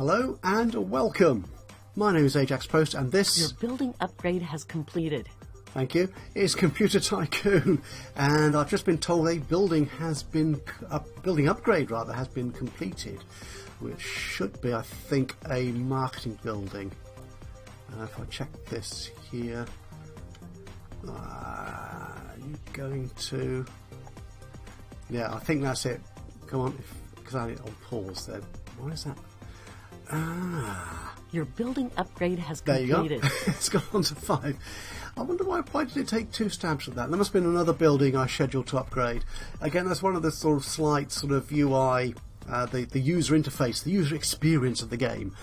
Hello and welcome. My name is Ajaxpost and this... Your building upgrade has completed. Thank you. Is Computer Tycoon, and I've just been told a building upgrade has been completed, which should be, I think, a marketing building. If I check this here, you're going to... Yeah, I think that's it. Come on, because I had it on pause there. What is that? Your building upgrade has There you completed. go. It's gone on to 5. I wonder why did it take 2 stabs at that? There must have been another building I scheduled to upgrade. Again, that's one of the sort of slight sort of UI, the user interface, the user experience of the game,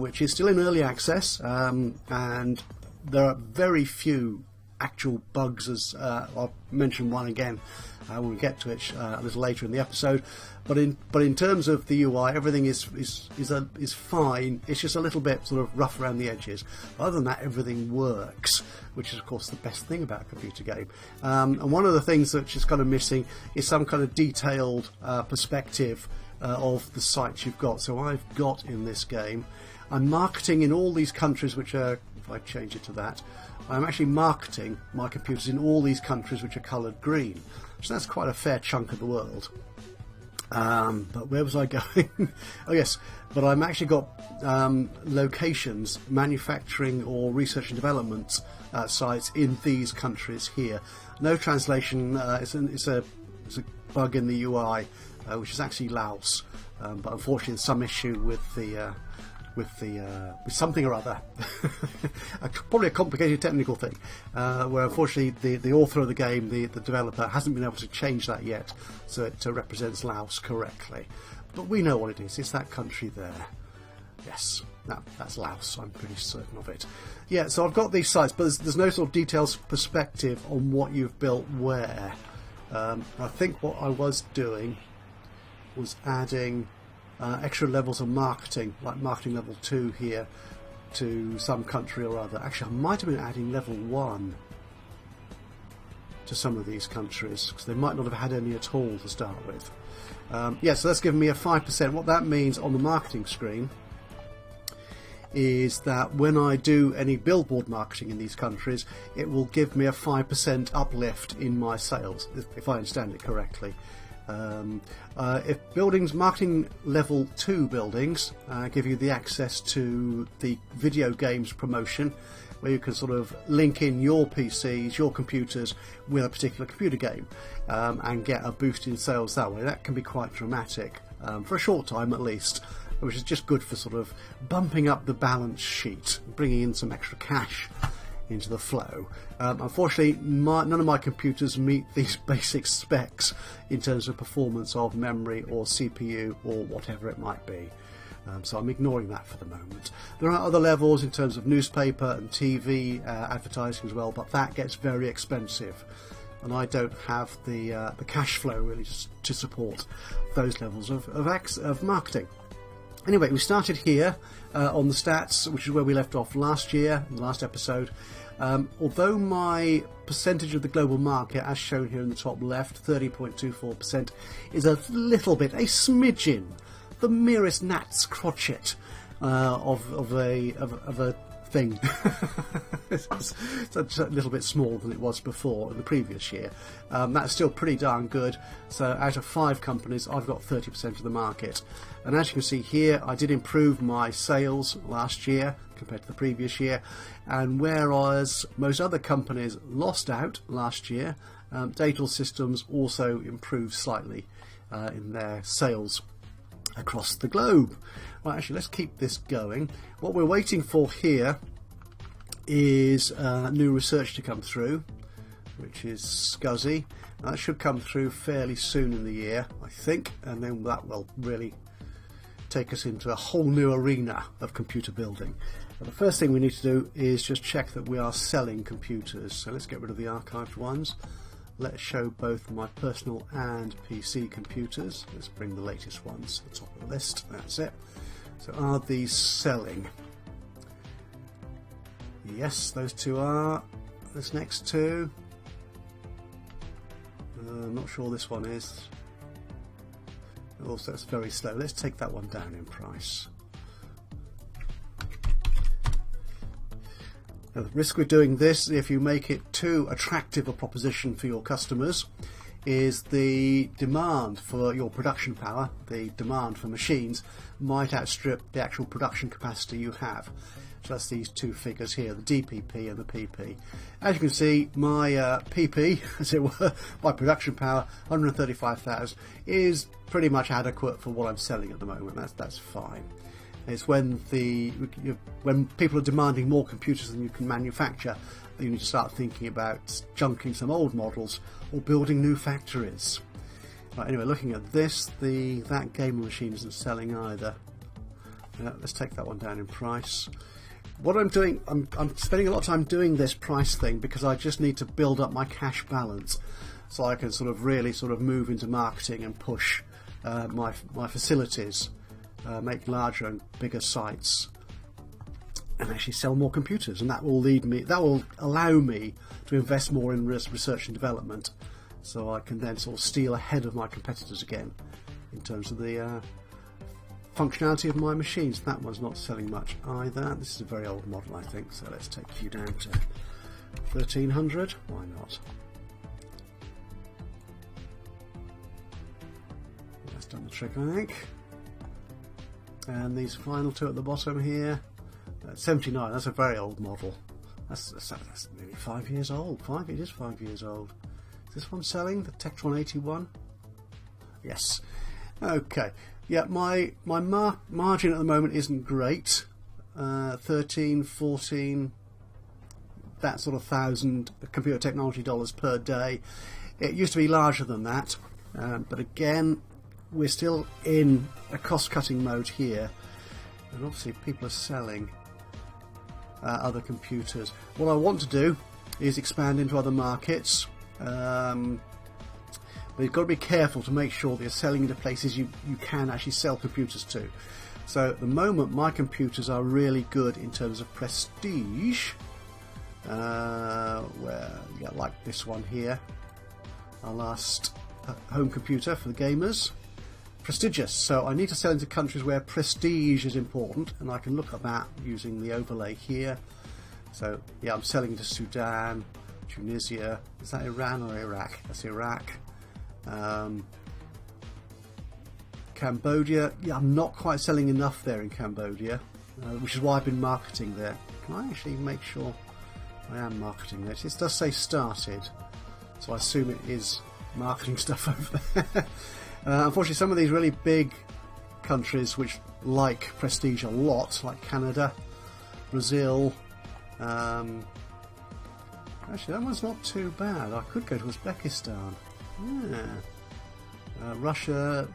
which is still in early access, and there are very few actual bugs, as I'll mention one again when we get to it a little later in the episode. But in terms of the UI, everything is fine. It's just a little bit sort of rough around the edges. Other than that, everything works, which is of course the best thing about a computer game. And one of the things that's just kind of missing is some kind of detailed perspective of the sites you've got. So I've got in this game, I'm marketing in all these countries, which are, if I change it to that, I'm actually marketing my computers in all these countries which are coloured green. So that's quite a fair chunk of the world. But where was I going? Oh yes, but I've actually got locations, manufacturing or research and development sites in these countries here. No translation. It's a bug in the UI, which is actually Laos. But unfortunately, there's some issue with something or other, probably a complicated technical thing, where unfortunately the author of the game, the developer, hasn't been able to change that yet, so it represents Laos correctly. But we know what it is. It's that country there. Yes, that's Laos. I'm pretty certain of it. Yeah, so I've got these sites, but there's no sort of detailed perspective on what you've built where. I think what I was doing was adding extra levels of marketing, like marketing level 2 here, to some country or other. Actually, I might have been adding level 1 to some of these countries, because they might not have had any at all to start with. Yeah, so that's given me a 5%. What that means on the marketing screen is that when I do any billboard marketing in these countries, it will give me a 5% uplift in my sales, if I understand it correctly. If buildings, marketing level 2 buildings give you the access to the video games promotion, where you can sort of link in your PCs, your computers, with a particular computer game, and get a boost in sales that way. That can be quite dramatic, for a short time at least, which is just good for sort of bumping up the balance sheet, bringing in some extra cash into the flow. Unfortunately, none of my computers meet these basic specs in terms of performance of memory or CPU or whatever it might be. So I'm ignoring that for the moment. There are other levels in terms of newspaper and TV advertising as well, but that gets very expensive, and I don't have the cash flow really to support those levels of marketing. Anyway, we started here on the stats, which is where we left off last year, in the last episode. Although my percentage of the global market, as shown here in the top left, 30.24%, is a little bit, a smidgen, the merest gnat's crotchet of a thing. It's a little bit smaller than it was before in the previous year. That's still pretty darn good. So out of 5 companies, I've got 30% of the market. And as you can see here, I did improve my sales last year compared to the previous year. And whereas most other companies lost out last year, Data Systems also improved slightly in their sales across the globe. Well, actually, let's keep this going. What we're waiting for here is new research to come through, which is Skuzzy. That should come through fairly soon in the year, I think, and then that will really take us into a whole new arena of computer building. But the first thing we need to do is just check that we are selling computers. So let's get rid of the archived ones. Let's show both my personal and PC computers. Let's bring the latest ones to the top of the list. That's it. So are these selling? Yes, those two are. This next two, I'm not sure this one is. Also, it's very slow. Let's take that one down in price. Now, the risk with doing this, if you make it too attractive a proposition for your customers, is the demand for your production power, the demand for machines, might outstrip the actual production capacity you have. So that's these two figures here, the DPP and the PP. As you can see, my PP, as it were, my production power, 135,000, is pretty much adequate for what I'm selling at the moment. That's fine. It's when people are demanding more computers than you can manufacture that you need to start thinking about junking some old models or building new factories. Right, anyway, looking at this, that gamer machine isn't selling either. Let's take that one down in price. What I'm doing, I'm spending a lot of time doing this price thing because I just need to build up my cash balance so I can really move into marketing and push my facilities, make larger and bigger sites, and actually sell more computers. And that will allow me to invest more in research and development, so I can then steal ahead of my competitors again in terms of the functionality of my machines. That one's not selling much either. This is a very old model, I think, so let's take you down to 1300. Why not? That's done the trick, I think. And these final two at the bottom here, 79. That's a very old model. That's maybe 5 years old. It is 5 years old. Is this one selling? The Tectron 81? Yes. Okay. Yeah, my margin at the moment isn't great. 13, 14, that sort of thousand computer technology dollars per day. It used to be larger than that, but again, we're still in a cost-cutting mode here, and obviously people are selling other computers. What I want to do is expand into other markets. But you've got to be careful to make sure that you're selling into places you can actually sell computers to. So at the moment my computers are really good in terms of prestige, like this one here, our last home computer for the gamers. Prestigious, so I need to sell into countries where prestige is important, and I can look at that using the overlay here. So yeah, I'm selling to Sudan, Tunisia. Is that Iran or Iraq? That's Iraq. Cambodia, yeah, I'm not quite selling enough there in Cambodia, which is why I've been marketing there. Can I actually make sure I am marketing this? It does say started, so I assume it is marketing stuff over there. Unfortunately, some of these really big countries which like prestige a lot, like Canada, Brazil, actually that one's not too bad. I could go to Uzbekistan. Yeah. Russia,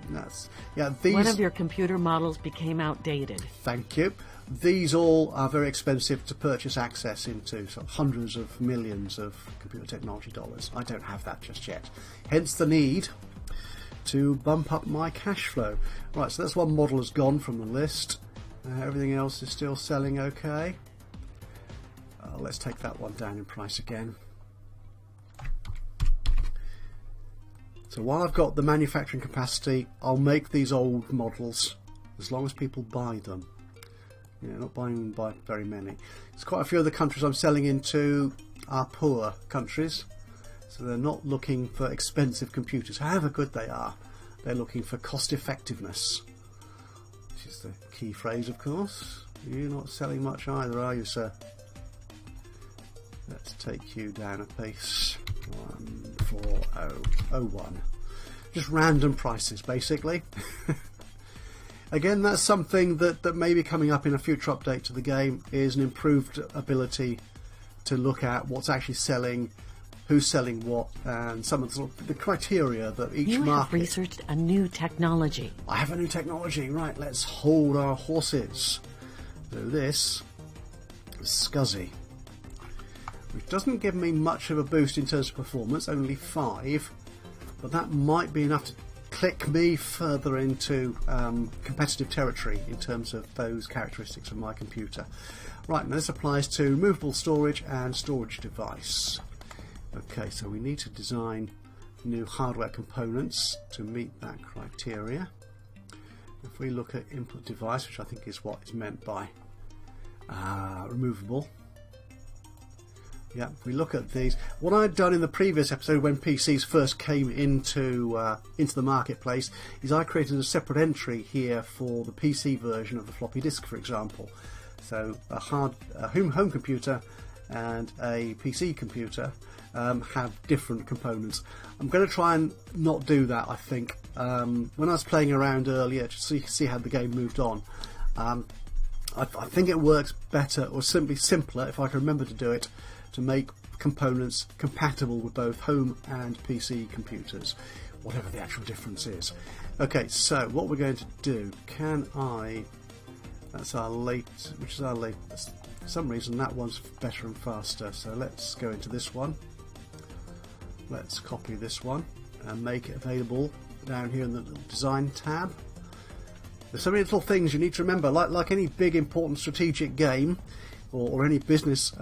One of your computer models became outdated. Thank you. These all are very expensive to purchase access into, hundreds of millions of computer technology dollars. I don't have that just yet. Hence the need to bump up my cash flow. Right, so that's one model has gone from the list. Everything else is still selling okay. Let's take that one down in price again. So while I've got the manufacturing capacity, I'll make these old models as long as people buy them. Not buying them by very many. There's quite a few of the countries I'm selling into are poor countries, so they're not looking for expensive computers, however good they are. They're looking for cost effectiveness, which is the key phrase, of course. You're not selling much either, are you, sir? Let's take you down a pace. 14001. Just random prices, basically. Again, that's something that may be coming up in a future update to the game, is an improved ability to look at what's actually selling, who's selling what, and some of the criteria that each market... You have researched a new technology. I have a new technology. Right, let's hold our horses. So this is Skuzzy, which doesn't give me much of a boost in terms of performance, only 5, but that might be enough to click me further into competitive territory in terms of those characteristics of my computer. Right, now this applies to movable storage and storage device. Okay, so we need to design new hardware components to meet that criteria. If we look at input device, which I think is what is meant by removable, Yeah, if we look at these, what I'd done in the previous episode when PCs first came into the marketplace is I created a separate entry here for the PC version of the floppy disk, for example. So a home computer and a PC computer have different components. I'm going to try and not do that, I think. When I was playing around earlier to see how the game moved on, I think it works better or simpler if I can remember to do it, to make components compatible with both home and PC computers, whatever the actual difference is. Okay, so what we're going to do, that's our which is our latest. For some reason that one's better and faster, so let's go into this one. Let's copy this one and make it available down here in the design tab. There's so many little things you need to remember, like any big important strategic game or any business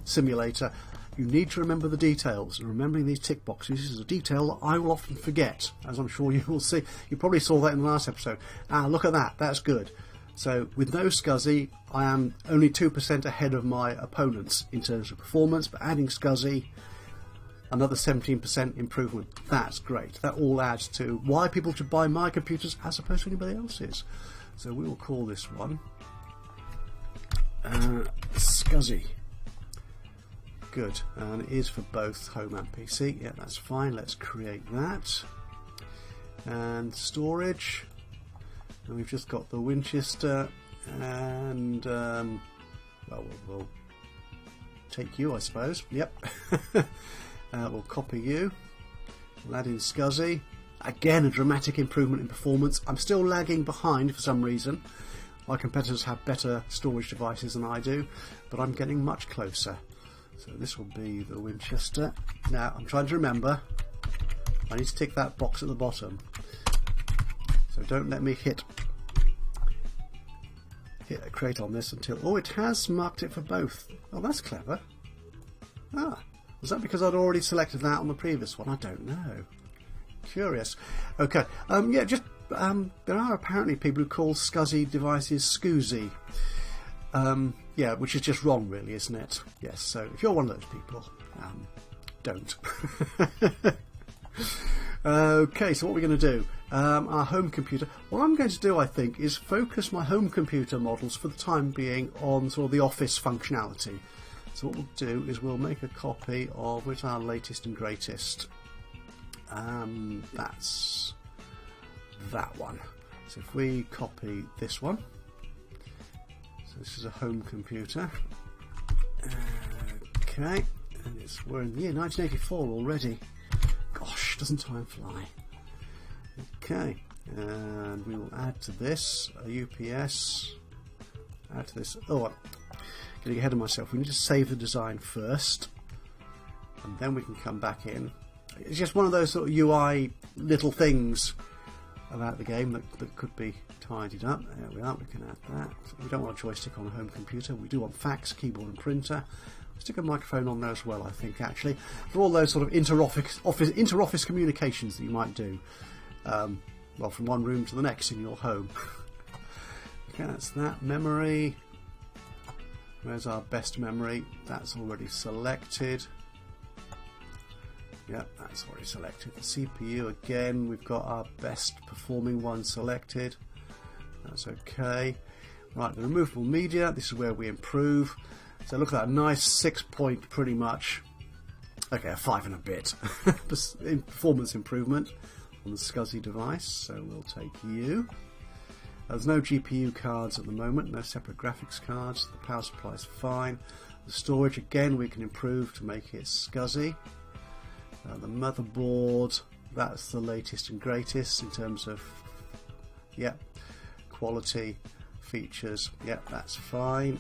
simulator. You need to remember the details, and remembering these tick boxes is a detail that I will often forget, as I'm sure you will see. You probably saw that in the last episode. Look at that, that's good. So with no Skuzzy, I am only 2% ahead of my opponents in terms of performance, but adding Skuzzy, another 17% improvement. That's great. That all adds to why people should buy my computers as opposed to anybody else's. So we will call this one Skuzzy. Good. And it is for both home and PC. Yeah, that's fine. Let's create that. And storage. And we've just got the Winchester and well, we'll take you, I suppose. Yep. We'll copy you. We'll add in Skuzzy. Again, a dramatic improvement in performance. I'm still lagging behind for some reason. My competitors have better storage devices than I do, but I'm getting much closer. So this will be the Winchester. Now, I'm trying to remember, I need to tick that box at the bottom. So don't let me hit create on this until... Oh, it has marked it for both. Oh, that's clever. Was that because I'd already selected that on the previous one? I don't know. Curious. Okay. There are apparently people who call Skuzzy devices Skuzzy. Yeah, which is just wrong, really, isn't it? Yes. So if you're one of those people, don't. Okay. So what we're going to do? Our home computer. What I'm going to do, I think, is focus my home computer models for the time being on sort of the office functionality. So what we'll do is we'll make a copy of which our latest and greatest. That's that one. So if we copy this one, so this is a home computer. Okay, and we're in the year 1984 already. Gosh, doesn't time fly? Okay, and we will add to this a UPS. Add to this. Oh, getting ahead of myself. We need to save the design first, and then we can come back in. It's just one of those sort of UI little things about the game that could be tidied up. There we are. We can add that. We don't want a joystick on a home computer. We do want fax, keyboard, and printer. Stick a microphone on there as well, I think, actually, for all those sort of inter-office communications that you might do. Well, from one room to the next in your home. Okay, that's that. Memory. Where's our best memory? That's already selected. Yep, that's already selected. The CPU, again, we've got our best performing one selected. That's okay. Right, the removable media, this is where we improve. So look at that, nice 6 point pretty much. Okay, a 5 and a bit. In performance improvement on the Skuzzy device, so we'll take you. There's no GPU cards at the moment, no separate graphics cards. The power supply is fine. The storage, again, we can improve to make it Skuzzy. The motherboard, that's the latest and greatest in terms of, quality, features. That's fine.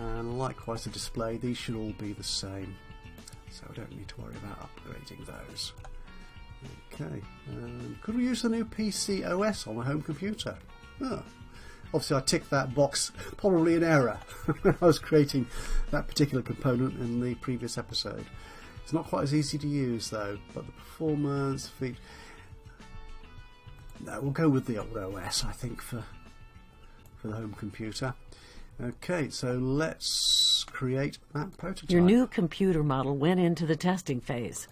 And likewise the display, these should all be the same. So I don't need to worry about upgrading those. Okay, could we use the new PC OS on the home computer? Obviously I ticked that box probably in error when I was creating that particular component in the previous episode. It's not quite as easy to use though, but the performance feature... No, we'll go with the old OS, I think, for the home computer. Okay, so let's create that prototype. Your new computer model went into the testing phase.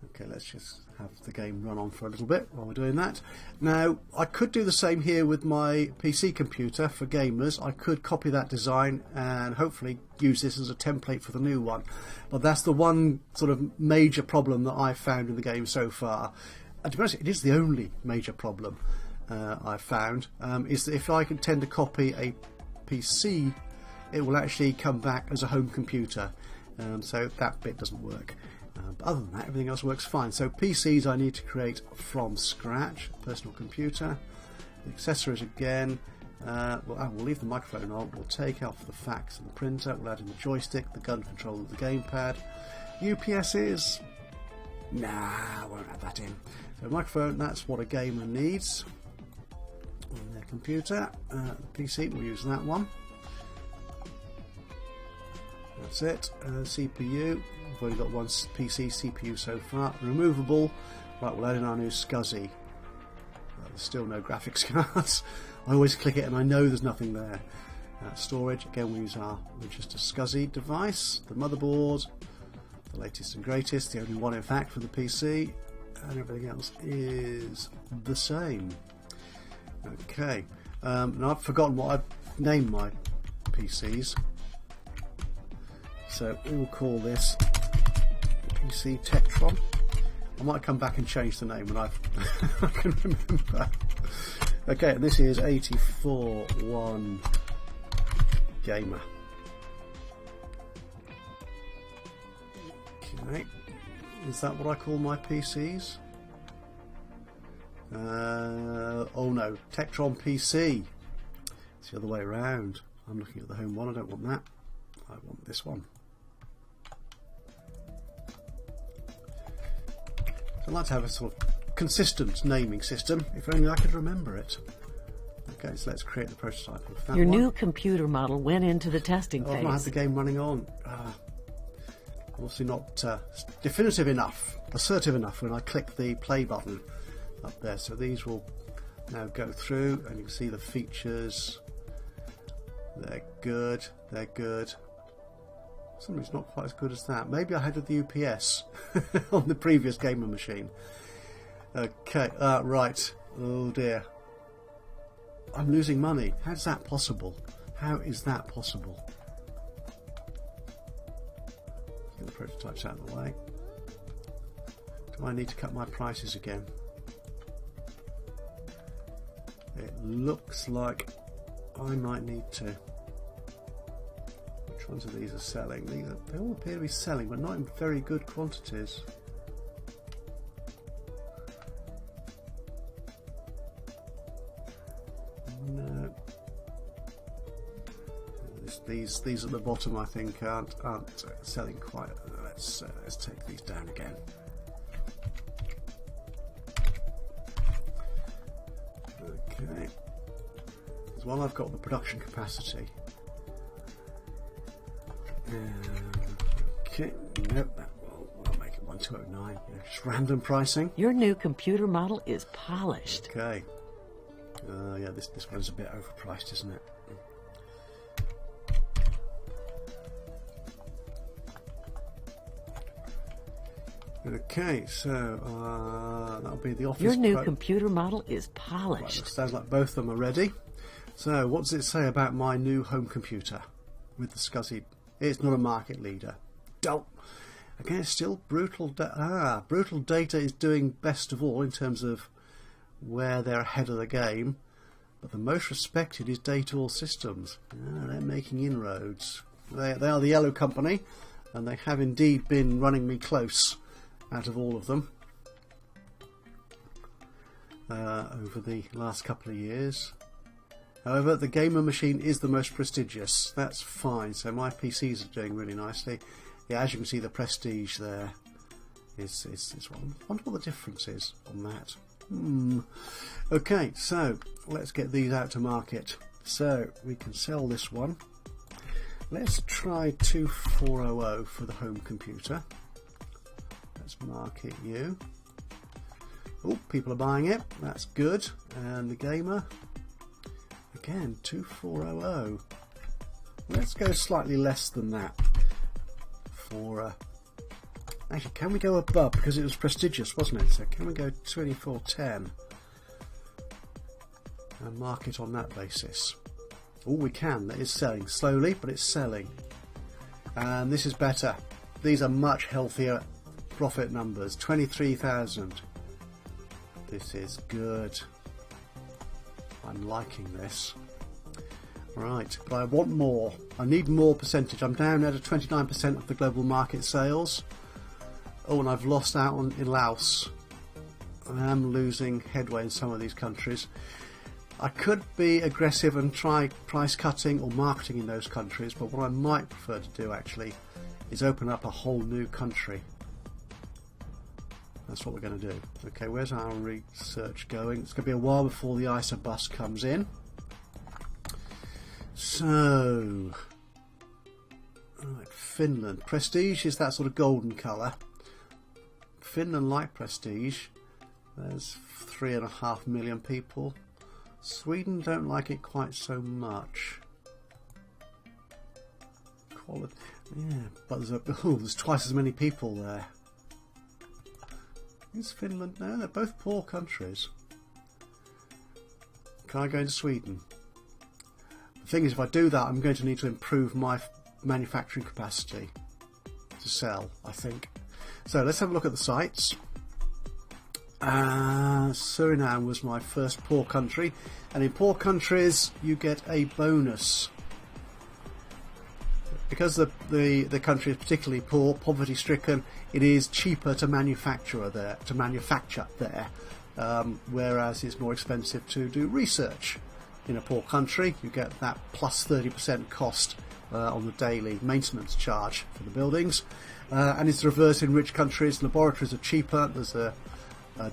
Okay, let's just have the game run on for a little bit while we're doing that. Now, I could do the same here with my PC computer for gamers. I could copy that design and hopefully use this as a template for the new one. But that's the one sort of major problem that I've found in the game so far. And to be honest, it is the only major problem I've found, is that if I can tend to copy a PC, it will actually come back as a home computer. So that bit doesn't work. But other than that, everything else works fine. So PCs I need to create from scratch. Personal computer. The accessories again. We'll leave the microphone on. We'll take off the fax and the printer. We'll add in the joystick, the gun control of the gamepad. UPSs. Nah, I won't add that in. So microphone, that's what a gamer needs. On their computer. The PC, we'll use that one. That's it. CPU. We've only got one PC CPU so far. Removable. Right, we'll add in our new Skuzzy. There's still no graphics cards. I always click it and I know there's nothing there. Storage. Again, we use our Winchester Skuzzy device. The motherboard. The latest and greatest. The only one, in fact, for the PC. And everything else is the same. Okay. Now I've forgotten what I've named my PCs. So we'll call this PC Tektron. I might come back and change the name when I can remember. Okay, and this is 84-1 Gamer. Okay, is that what I call my PCs? Oh no, Tektron PC. It's the other way around. I'm looking at the home one, I don't want that. I want this one. I'd like to have a sort of consistent naming system, if only I could remember it. Okay, so let's create the prototype of that. Your new computer model went into the testing phase. I've not had the game running on. Obviously not definitive enough, assertive enough when I click the play button up there. So these will now go through and you can see the features. They're good, they're good. Something's not quite as good as that. Maybe I had with the UPS on the previous gamer machine. Okay, right. Oh dear. I'm losing money. How's that possible? How is that possible? Get the prototypes out of the way. Do I need to cut my prices again? It looks like I might need to. Which ones of these are selling? They all appear to be selling, but not in very good quantities. No. These at the bottom, I think, aren't selling quite. Let's take these down again. Okay. As well, I've got the production capacity. Okay, nope, we'll make it 1209. Yeah, just random pricing. Your new computer model is polished. Okay. Yeah, this one's a bit overpriced, isn't it? Okay, so that'll be the office. Your new computer model is polished. Right, sounds like both of them are ready. So, what does it say about my new home computer with the Skuzzy? It's not a market leader. Don't. Again, it's still brutal. Brutal Data is doing best of all in terms of where they're ahead of the game. But the most respected is Data All Systems. They're making inroads. They are the yellow company, and they have indeed been running me close out of all of them over the last couple of years. However, the gamer machine is the most prestigious. That's fine. So my PCs are doing really nicely. Yeah, as you can see, the prestige there is one. I wonder what the difference is on that. Okay, so let's get these out to market. So we can sell this one. Let's try 2400 for the home computer. Let's market you. Oh, people are buying it. That's good. And the gamer. Again, 2400. Let's go slightly less than that. Actually, can we go above? Because it was prestigious, wasn't it? So can we go 2410 and mark it on that basis? Oh, we can. That is selling slowly, but it's selling. And this is better. These are much healthier profit numbers. 23,000. This is good. I'm liking this. Right, but I want more. I need more percentage. I'm down at 29% of the global market sales. Oh, and I've lost out in Laos. I am losing headway in some of these countries. I could be aggressive and try price cutting or marketing in those countries, but what I might prefer to do actually is open up a whole new country. That's what we're going to do. Okay, where's our research going? It's going to be a while before the Ajaxpost comes in. So, right, Finland. Prestige is that sort of golden colour. Finland like prestige. There's 3.5 million people. Sweden don't like it quite so much. Quality, yeah, but there's twice as many people there. Is Finland? No, they're both poor countries. Can I go into Sweden? The thing is, if I do that, I'm going to need to improve my manufacturing capacity to sell, I think. So let's have a look at the sites. Suriname was my first poor country, and in poor countries you get a bonus. Because the country is particularly poor, poverty stricken, it is cheaper to manufacture there, whereas it's more expensive to do research. In a poor country, you get that plus 30% cost on the daily maintenance charge for the buildings, and it's the reverse in rich countries. Laboratories are cheaper, there's a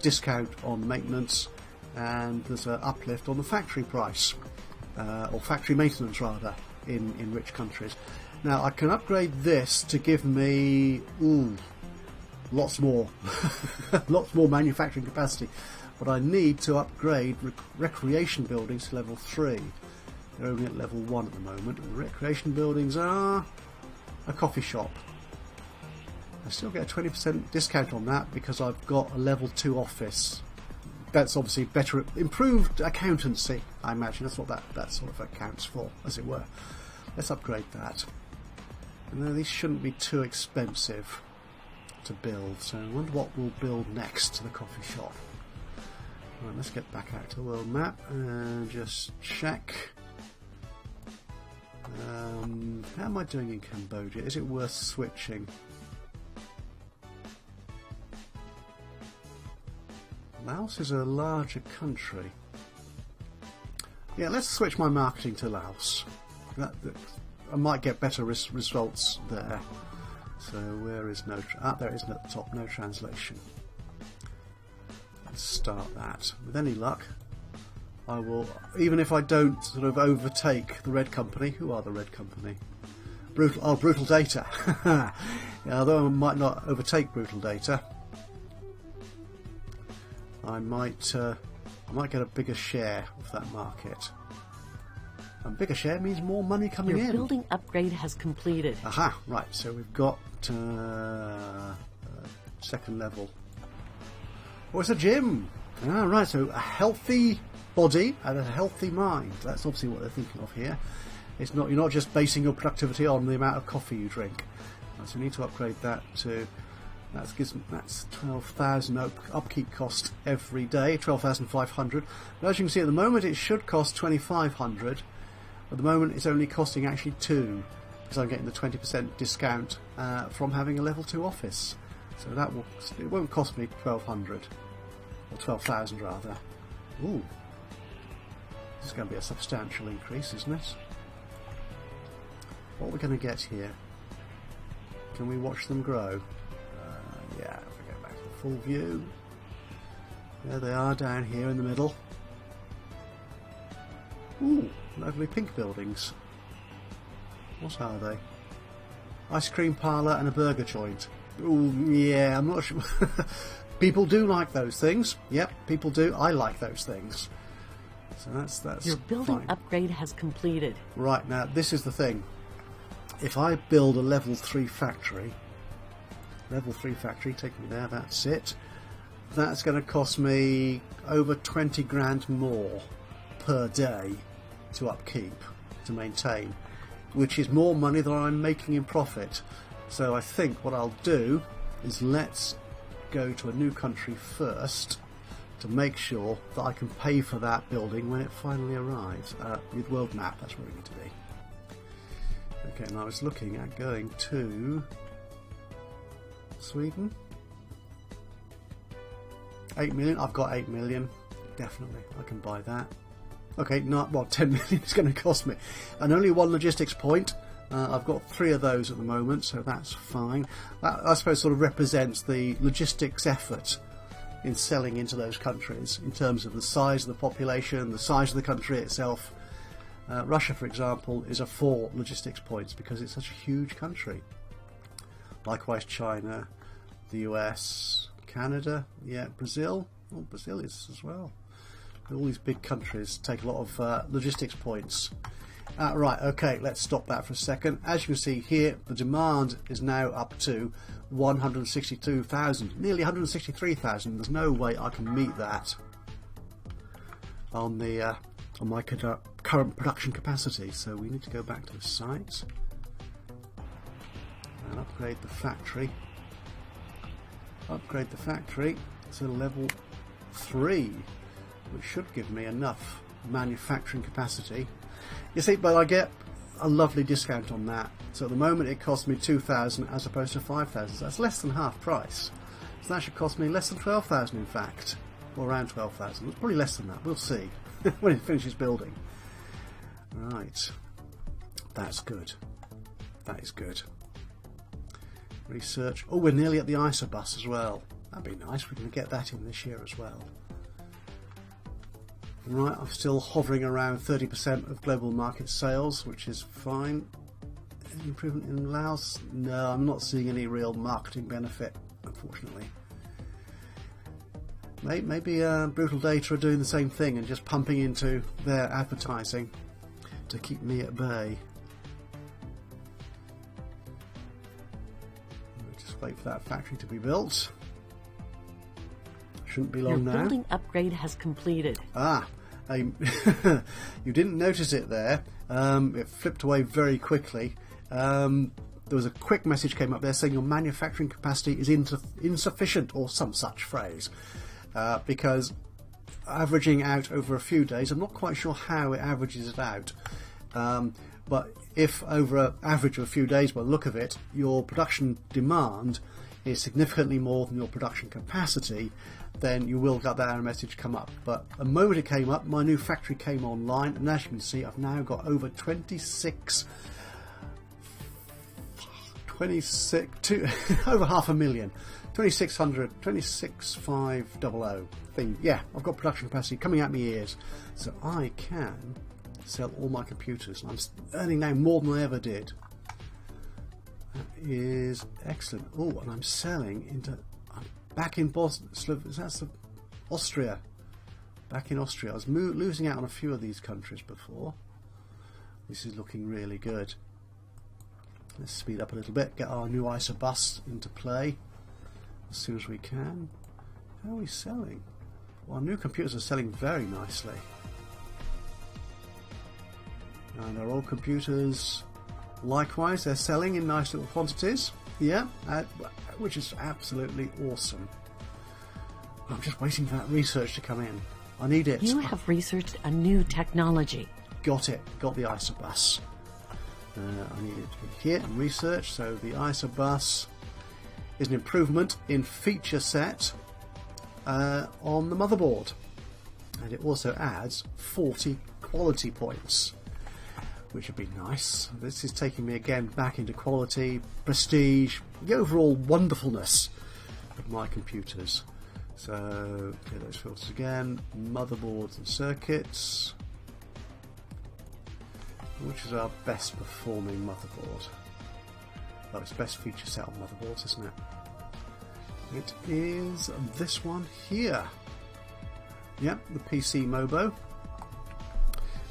discount on the maintenance, and there's an uplift on the factory price, or factory maintenance rather, in rich countries. Now I can upgrade this to give me lots more lots more manufacturing capacity, but I need to upgrade recreation buildings to level 3. They're only at level 1 at the moment. Recreation buildings are a coffee shop. I still get a 20% discount on that because I've got a level 2 office. That's obviously better, improved accountancy, I imagine. That's what that sort of accounts for, as it were. Let's upgrade that. And these shouldn't be too expensive to build, so I wonder what we'll build next to the coffee shop. Right, let's get back out to the world map and just check. How am I doing in Cambodia? Is it worth switching? Laos is a larger country. Yeah, let's switch my marketing to Laos. I might get better results there. So where is no... there it is at the top, no translation. Let's start that. With any luck, I will, even if I don't sort of overtake the Red Company. Who are the Red Company? Brutal Data. Yeah, although I might not overtake Brutal Data, I might get a bigger share of that market. And bigger share means more money coming in. Your building upgrade has completed. Aha, right, so we've got second level. Oh, it's a gym. Ah, right, so a healthy body and a healthy mind. That's obviously what they're thinking of here. It's not, you're not just basing your productivity on the amount of coffee you drink. Right, so we need to upgrade that to... That's 12,000 upkeep cost every day, 12,500. But as you can see at the moment it should cost 2,500. At the moment it's only costing actually 2, because I'm getting the 20% discount from having a level 2 office. So it won't cost me 1,200, or 12,000 rather. Ooh, this is going to be a substantial increase, isn't it? What we're going to get here? Can we watch them grow? Yeah, if we go back to the full view, there they are down here in the middle. Ooh, lovely pink buildings. What are they? Ice cream parlour and a burger joint. Ooh, yeah, I'm not sure. People do like those things. Yep, people do. I like those things. So that's your building fine. Upgrade has completed. Right, now this is the thing. if I build a level 3 factory, take me there, that's it. That's going to cost me over 20 grand more per day to upkeep, to maintain, which is more money than I'm making in profit. So I think what I'll do is let's go to a new country first to make sure that I can pay for that building when it finally arrives. With world map, that's where we need to be. Okay, and I was looking at going to Sweden. 8 million, I've got 8 million, definitely, I can buy that. Okay, not, well, 10 million is going to cost me. And only one logistics point. I've got 3 of those at the moment, so that's fine. That, I suppose, sort of represents the logistics effort in selling into those countries in terms of the size of the population, the size of the country itself. Russia, for example, is a 4 logistics points because it's such a huge country. Likewise, China, the US, Canada, yeah, Brazil. Oh, Brazil is as well. All these big countries take a lot of logistics points. Right, okay, let's stop that for a second. As you can see here, the demand is now up to 162,000, nearly 163,000. There's no way I can meet that on the on my current production capacity. So we need to go back to the site and upgrade the factory. Upgrade the factory to level 3, which should give me enough manufacturing capacity. You see, but I get a lovely discount on that. So at the moment it costs me 2,000 as opposed to 5,000. So that's less than half price. So that should cost me less than 12,000 in fact. Or around 12,000. It's probably less than that. We'll see when it finishes building. Right. That's good. That is good. Research. Oh, we're nearly at the Ajaxpost as well. That'd be nice. We're going to get that in this year as well. Right, I'm still hovering around 30% of global market sales, which is fine. Any improvement in Laos? No, I'm not seeing any real marketing benefit, unfortunately. Maybe Brutal Data are doing the same thing and just pumping into their advertising to keep me at bay. Just wait for that factory to be built. Shouldn't be long now. Your building upgrade has completed. You didn't notice it there. It flipped away very quickly. There was a quick message came up there saying your manufacturing capacity is insufficient, or some such phrase, because averaging out over a few days, I'm not quite sure how it averages it out, but if over an average of a few days, by the look of it, your production demand is significantly more than your production capacity, then you will get that error message come up. But the moment it came up, my new factory came online, and as you can see, I've now got over over half a million, 26,500 thing. Yeah, I've got production capacity coming out my ears, so I can sell all my computers. I'm earning now more than I ever did. That is excellent. Oh, and I'm selling into... I'm back in Boston. That's Austria. Back in Austria. I was losing out on a few of these countries before. This is looking really good. Let's speed up a little bit. Get our new Ajaxpost into play as soon as we can. How are we selling? Well, our new computers are selling very nicely. And our old computers... likewise, they're selling in nice little quantities, yeah, which is absolutely awesome. I'm just waiting for that research to come in. I need it. You have researched a new technology. Got it. Got the Ajaxpost. I need it to be here in research. So the Ajaxpost is an improvement in feature set on the motherboard, and it also adds 40 quality points, which would be nice. This is taking me again back into quality, prestige, the overall wonderfulness of my computers. So, okay, those filters again, motherboards and circuits. Which is our best performing motherboard? Oh, it's best feature set on motherboards, isn't it? It is this one here. Yep, the PC Mobo.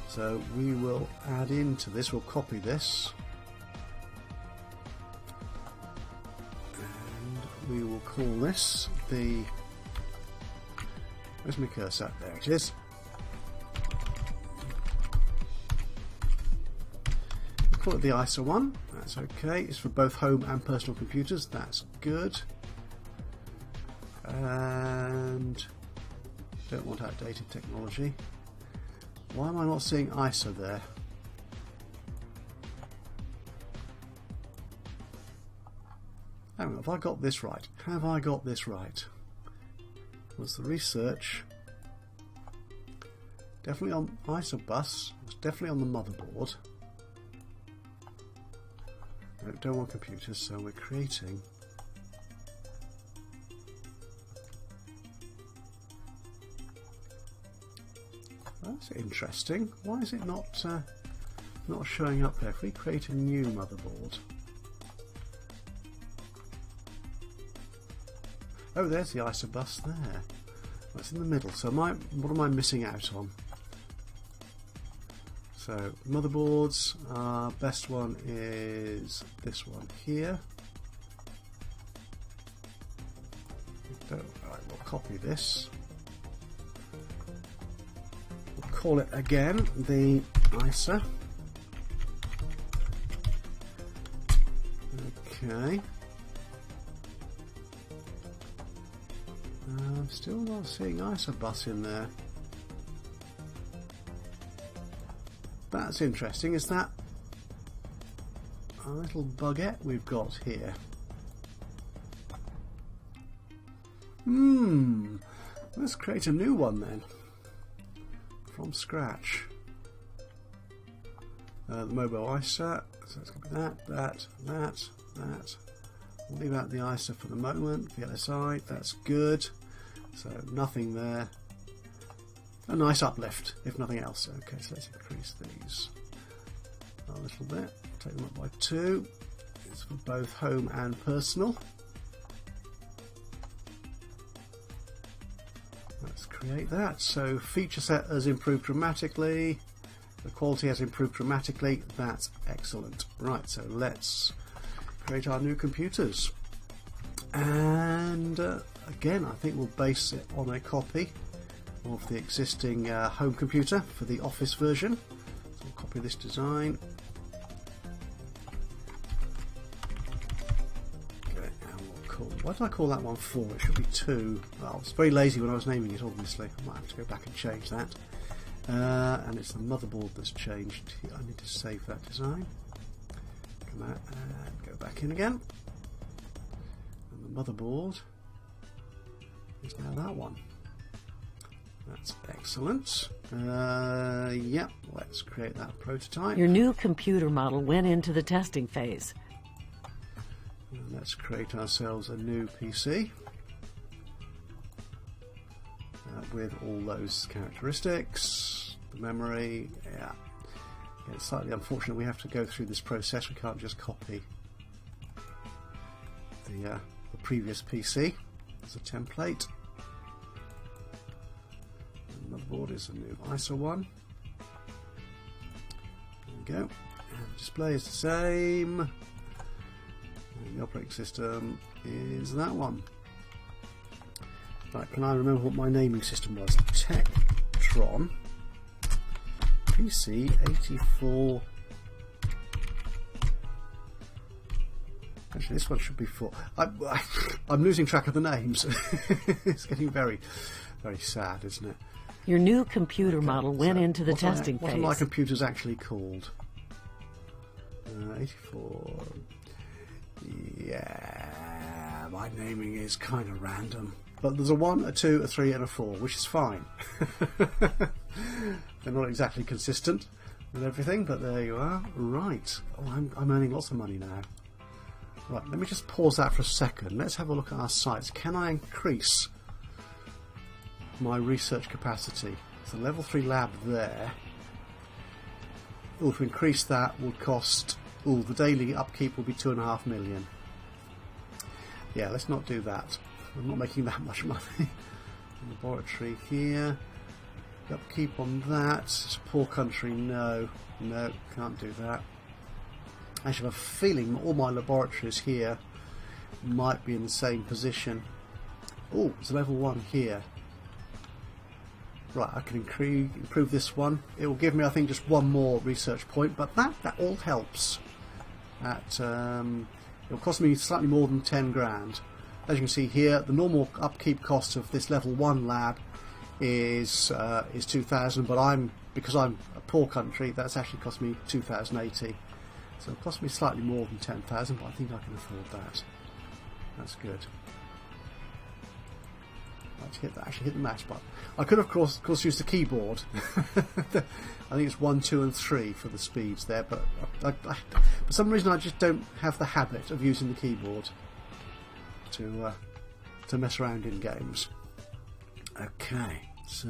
So we will add into this, we'll copy this, we will call this the... Where's my cursor? There it is. We'll call it the ISA one. That's okay. It's for both home and personal computers. That's good. And don't want outdated technology. Why am I not seeing ISA there? Hang on, have I got this right? Have I got this right? Was the research definitely on ISA bus? It's definitely on the motherboard. No, don't want computers, so we're creating. That's interesting. Why is it not showing up there? If we create a new motherboard. Oh, there's the ISA bus there. That's in the middle. So what am I missing out on? So motherboards, best one is this one here. Right, we'll copy this. We'll call it again the ISA. Okay. I'm still not seeing ISA bus in there. That's interesting. Is that a little buggette we've got here? Let's create a new one then. From scratch. The mobile ISA. So it's going to be that. We'll leave out the ISA for the moment. VLSI, that's good. So nothing there. A nice uplift, if nothing else. Okay, so let's increase these a little bit. Take them up by 2. It's for both home and personal. Let's create that. So feature set has improved dramatically. The quality has improved dramatically. That's excellent. Right, so let's create our new computers. And again, I think we'll base it on a copy of the existing home computer for the office version. So we'll copy this design. Okay, and we'll call, what did I call that one 4? It should be 2. Well, I was very lazy when I was naming it, obviously. I might have to go back and change that. And it's the motherboard that's changed. I need to save that design. Come out and go back in again. And the motherboard is now that one. That's excellent. Yeah, let's create that prototype. Your new computer model went into the testing phase. And let's create ourselves a new PC with all those characteristics, the memory. Yeah, it's slightly unfortunate we have to go through this process. We can't just copy the previous PC as a template. Motherboard is a new ISA one. There we go. And the display is the same. And the operating system is that one. Right, can I remember what my naming system was? Tektron PC84. Actually, this one should be 4. I'm losing track of the names. It's getting very, very sad, isn't it? Your new computer model went into the testing phase. What are my computers actually called? 84. Yeah, my naming is kind of random. But there's a 1, a 2, a 3 and a 4, which is fine. They're not exactly consistent with everything, but there you are. Right. Oh, I'm earning lots of money now. Right, let me just pause that for a second. Let's have a look at our sites. Can I increase my research capacity? So level 3 lab there. Oh, to increase that would cost, the daily upkeep will be 2.5 million. Yeah, let's not do that. I'm not making that much money. Laboratory here. Upkeep on that. It's a poor country. No, can't do that. I actually have a feeling all my laboratories here might be in the same position. Oh, it's a level 1 here. Right, I can improve this one. It will give me, I think, just one more research point, but that all helps. It'll cost me slightly more than 10 grand. As you can see here, the normal upkeep cost of this level 1 lab is 2,000, but because I'm a poor country, that's actually cost me 2,080. So it'll cost me slightly more than 10,000, but I think I can afford that. That's good. Actually hit the match button. I could, of course use the keyboard. I think it's 1, 2 and 3 for the speeds there, but for some reason I just don't have the habit of using the keyboard to mess around in games. Okay, so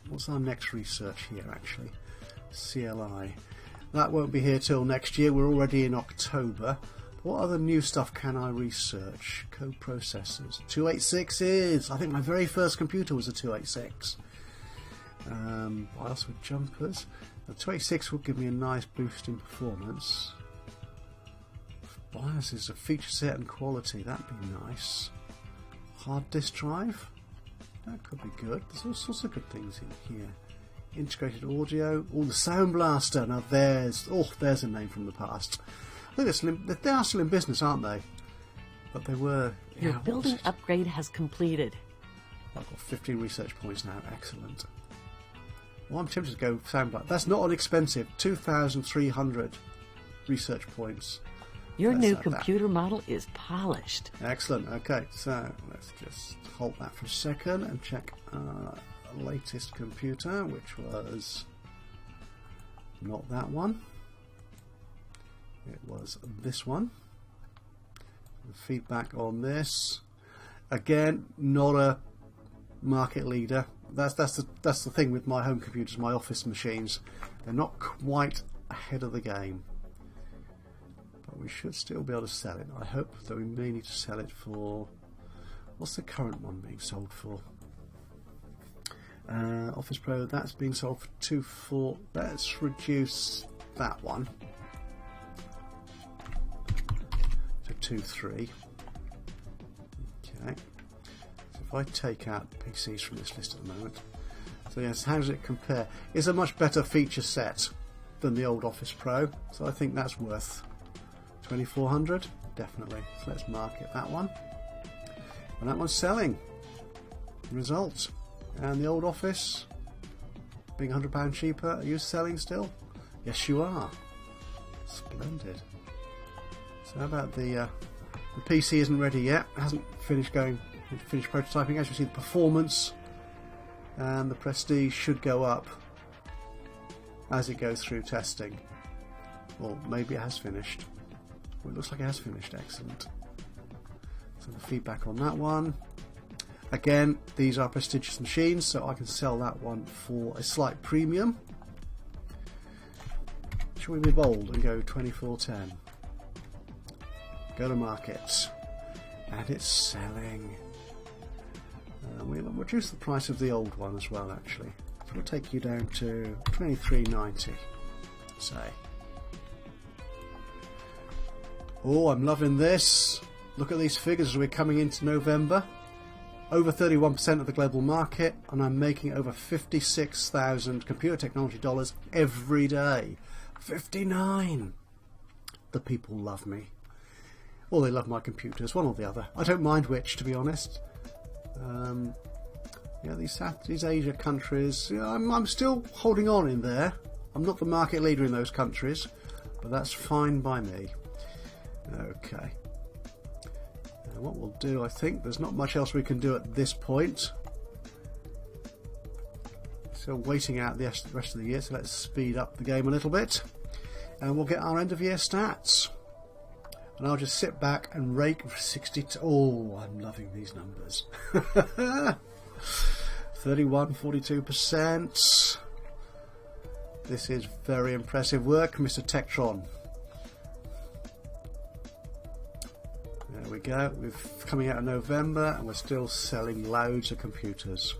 what's our next research here actually? CLI. That won't be here till next year. We're already in October. What other new stuff can I research? Co-processors. 286s! I think my very first computer was a 286. What else with jumpers? The 286 will give me a nice boost in performance. BIOSes of feature set and quality. That'd be nice. Hard disk drive? That could be good. There's all sorts of good things in here. Integrated audio. Oh, the Sound Blaster. Now there's a name from the past. I think they are still in business, aren't they? But they were... Your building upgrade has completed. I've got 15 research points now. Excellent. Well, I'm tempted to go Sound Blaster. That's not inexpensive. 2,300 research points. Your new computer model is polished. Excellent. Okay, so let's just hold that for a second and check our latest computer, which was not that one. It was this one. The feedback on this. Again, not a market leader. That's the thing with my home computers, my office machines. They're not quite ahead of the game. But we should still be able to sell it. I hope that we may need to sell it for... What's the current one being sold for? Office Pro, that's being sold for 2.4. Let's reduce that one to 2.3. Okay. So if I take out PCs from this list at the moment. So yes, how does it compare? It's a much better feature set than the old Office Pro. So I think that's worth 2,400. Definitely. So let's market that one. And that one's selling. Results. And the old Office, being £100 cheaper, are you selling still? Yes, you are. Splendid. So how about the PC isn't ready yet. It hasn't finished prototyping. As you see, the performance and the prestige should go up as it goes through testing. Or maybe it has finished. Well, it looks like it has finished. Excellent. So the feedback on that one. Again, these are prestigious machines, so I can sell that one for a slight premium. Shall we be bold and go 2410? Go to market. And it's selling. We'll reduce the price of the old one as well, actually. So we'll take you down to 23.90, say. Oh, I'm loving this. Look at these figures as we're coming into November. Over 31% of the global market, and I'm making over 56,000 computer technology dollars every day. 59! The people love me. Or they love my computers, one or the other. I don't mind which, to be honest. Yeah, these Asia countries, I'm still holding on in there. I'm not the market leader in those countries, but that's fine by me. Okay. What we'll do, I think, there's not much else we can do at this point. Still waiting out the rest of the year, so let's speed up the game a little bit. And we'll get our end of year stats. And I'll just sit back and rake 62. Oh, I'm loving these numbers. 31, 42%. This is very impressive work, Mr. Tektron. There we go. We're coming out of November and we're still selling loads of computers.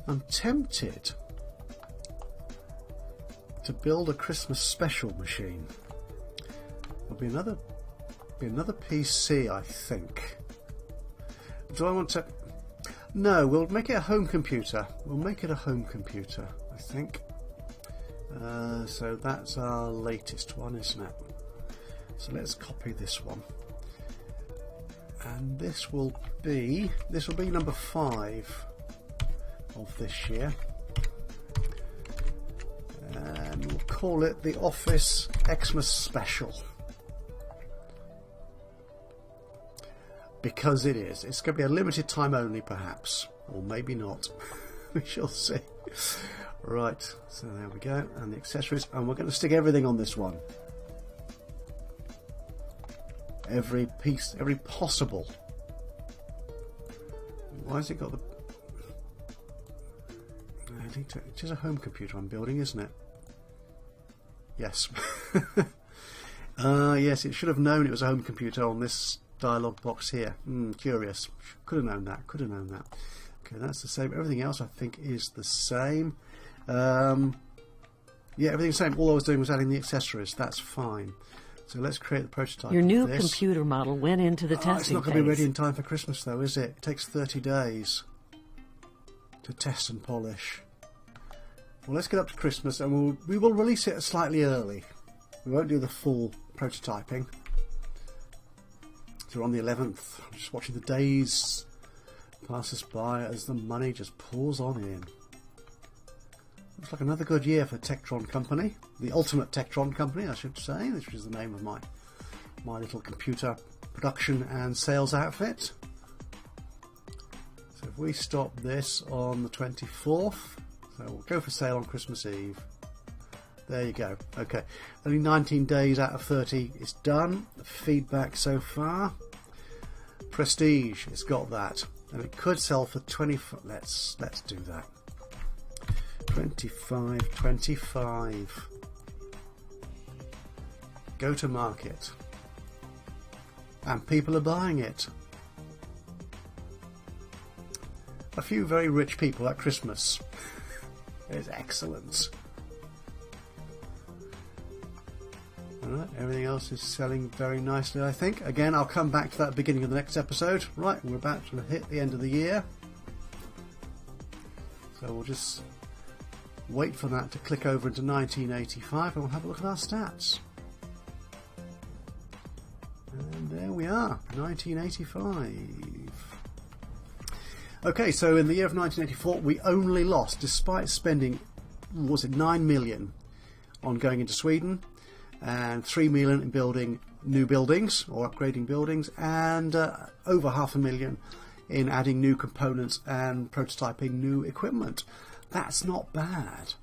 I'm tempted to build a Christmas special machine. There'll be another Be another PC, I think. Do I want to... No, we'll make it a home computer. We'll make it a home computer, I think. So that's our latest one, isn't it? So let's copy this one. And this will be number 5 of this year. And we'll call it the Office Xmas Special. Because it is. It's going to be a limited time only, perhaps. Or maybe not. We shall see. Right, so there we go. And the accessories. And we're going to stick everything on this one. Every piece, every possible. Why has it got the... It is a home computer I'm building, isn't it? Yes. Yes, it should have known it was a home computer on this dialog box here. Curious. Could have known that. Could have known that. Okay, that's the same. Everything else I think is the same. Yeah, everything's the same. All I was doing was adding the accessories. That's fine. So let's create the prototype. Your new of this. computer model went into the testing It's not going to be ready in time for Christmas, though, is it? It takes 30 days to test and polish. Well, let's get up to Christmas, and we will release it slightly early. We won't do the full prototyping. So we're on the 11th. I'm just watching the days pass us by as the money just pours on in. Looks like another good year for Tektron Company. The ultimate Tektron Company, I should say, which is the name of my little computer production and sales outfit. So if we stop this on the 24th, so we'll go for sale on Christmas Eve. There you go. Okay, only 19 days out of 30 is done. The feedback so far. Prestige, it's got that, and it could sell for 25. Let's do that. 25. Go to market, and people are buying it. A few very rich people at Christmas. It's excellent. Alright, everything else is selling very nicely, I think. Again, I'll come back to that at the beginning of the next episode. Right, we're about to hit the end of the year. So we'll just wait for that to click over into 1985 and we'll have a look at our stats. And there we are, 1985. Okay, so in the year of 1984, we only lost, despite spending, was it 9 million on going into Sweden, and 3 million in building new buildings or upgrading buildings, and over 500,000 in adding new components and prototyping new equipment. That's not bad.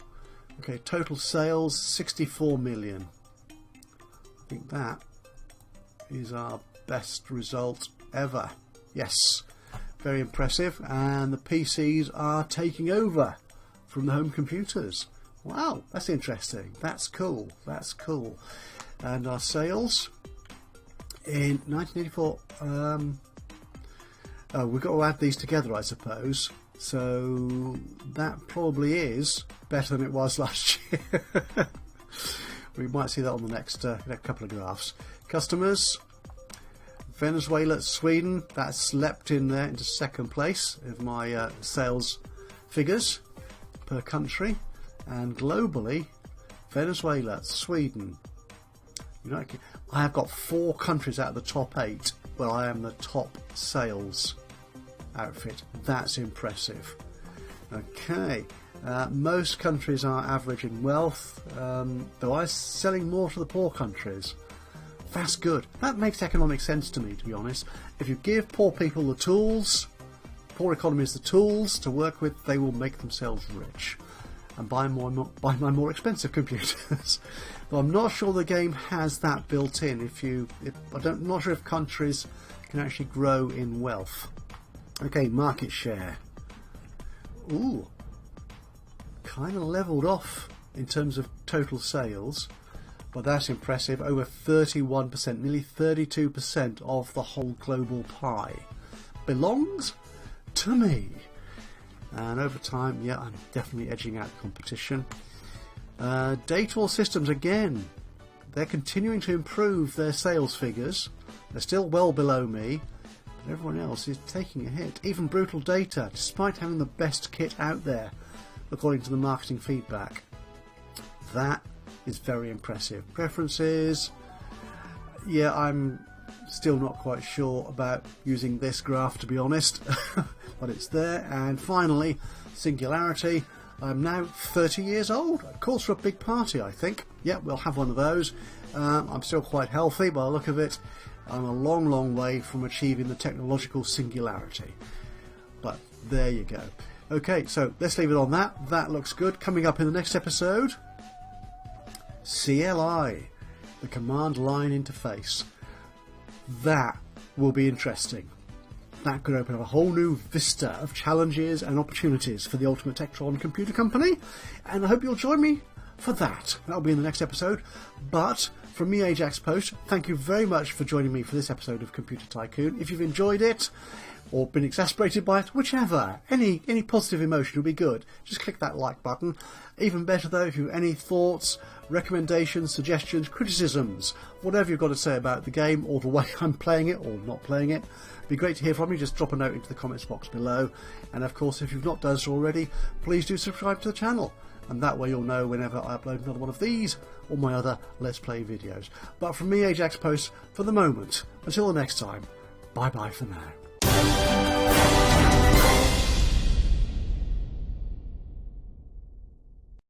Okay, total sales 64 million. I think that is our best result ever. Yes, very impressive. And the PCs are taking over from the home computers. Wow, that's interesting. That's cool. That's cool. And our sales in 1984. We've got to add these together, I suppose. So that probably is better than it was last year. We might see that on the next couple of graphs. Customers, Venezuela, Sweden, that's leapt in there into second place of my sales figures per country. And globally, Venezuela, Sweden, I have got 4 countries out of the top 8 where I am the top sales outfit. That's impressive. Okay, most countries are averaging wealth, though I'm selling more to the poor countries. That's good. That makes economic sense to me, to be honest. If you give poor people the tools, poor economies the tools to work with, they will make themselves rich and buy my more expensive computers. But I'm not sure the game has that built in. I'm not sure if countries can actually grow in wealth. Okay, market share. Ooh, kind of leveled off in terms of total sales, but that's impressive. Over 31%, nearly 32% of the whole global pie belongs to me. And over time, yeah, I'm definitely edging out competition. Data All Systems again. they're continuing to improve their sales figures. They're still well below me, but everyone else is taking a hit. Even Brutal Data, despite having the best kit out there, according to the marketing feedback. That is very impressive. Preferences, yeah, I'm still not quite sure about using this graph, to be honest, but it's there. And finally, Singularity. I'm now 30 years old. Of course, for a big party, I think. Yeah, we'll have one of those. I'm still quite healthy by the look of it. I'm a long, long way from achieving the technological singularity. But there you go. Okay, so let's leave it on that. That looks good. Coming up in the next episode, CLI, the command line interface. That will be interesting. That could open up a whole new vista of challenges and opportunities for the Ultimate Tektron Computer Company, and I hope you'll join me for that. That'll be in the next episode. But from me, Ajaxpost, thank you very much for joining me for this episode of Computer Tycoon. If you've enjoyed it, or been exasperated by it, whichever, any positive emotion will be good. Just click that like button. Even better though, if you have any thoughts, recommendations, suggestions, criticisms, whatever you've got to say about the game or the way I'm playing it or not playing it, it'd be great to hear from you. Just drop a note into the comments box below. And of course, if you've not done so already, please do subscribe to the channel, and that way you'll know whenever I upload another one of these or my other Let's Play videos. But from me, Ajaxpost, for the moment, until the next time, bye bye for now.